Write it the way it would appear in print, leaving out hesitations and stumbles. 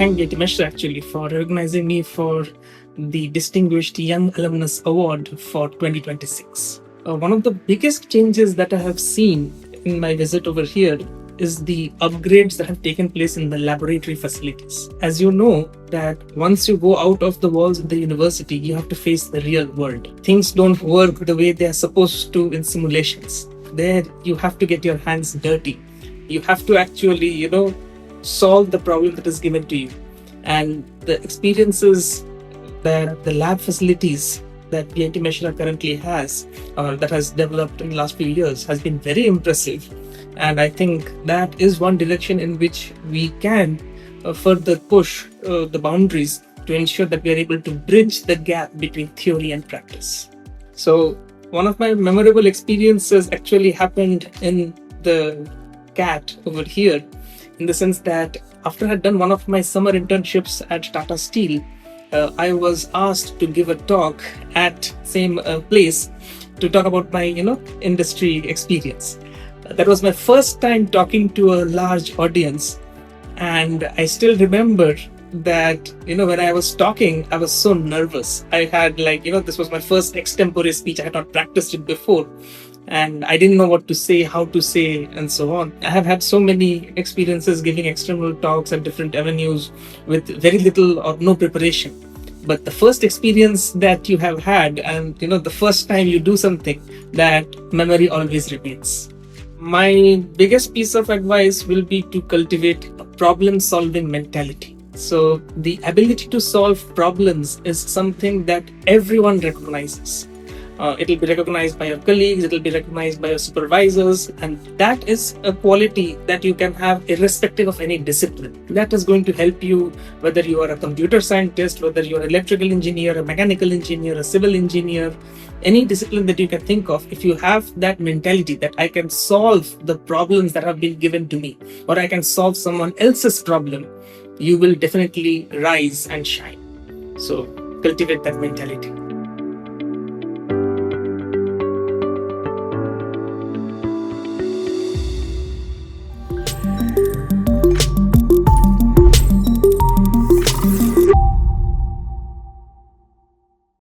thank Mesra actually for recognizing me for the Distinguished Young Alumnus Award for 2026. One of the biggest changes that I have seen in my visit over here is the upgrades that have taken place in the laboratory facilities. As you know, that once you go out of the walls of the university, you have to face the real world. Things don't work the way they are supposed to in simulations. There, you have to get your hands dirty. You have to actually, solve the problem that is given to you. And the experiences that the lab facilities that VIT Mesra currently has, or that has developed in the last few years, has been very impressive. And I think that is one direction in which we can further push the boundaries to ensure that we are able to bridge the gap between theory and practice. So one of my memorable experiences actually happened in the CAT over here, in the sense that after I had done one of my summer internships at Tata Steel, I was asked to give a talk at same place to talk about my industry experience. That was my first time talking to a large audience, and I still remember that when I was talking, I was so nervous. I had this was my first extempore speech. I had not practiced it before, and I didn't know what to say, how to say, and so on. I have had so many experiences giving external talks at different avenues with very little or no preparation. But the first experience that you have had, and the first time you do something, that memory always remains. My biggest piece of advice will be to cultivate a problem-solving mentality. So the ability to solve problems is something that everyone recognizes. It will be recognized by your colleagues, it will be recognized by your supervisors, and that is a quality that you can have irrespective of any discipline. That is going to help you whether you are a computer scientist, whether you are an electrical engineer, a mechanical engineer, a civil engineer, any discipline that you can think of. If you have that mentality that I can solve the problems that have been given to me, or I can solve someone else's problem, you will definitely rise and shine. So cultivate that mentality.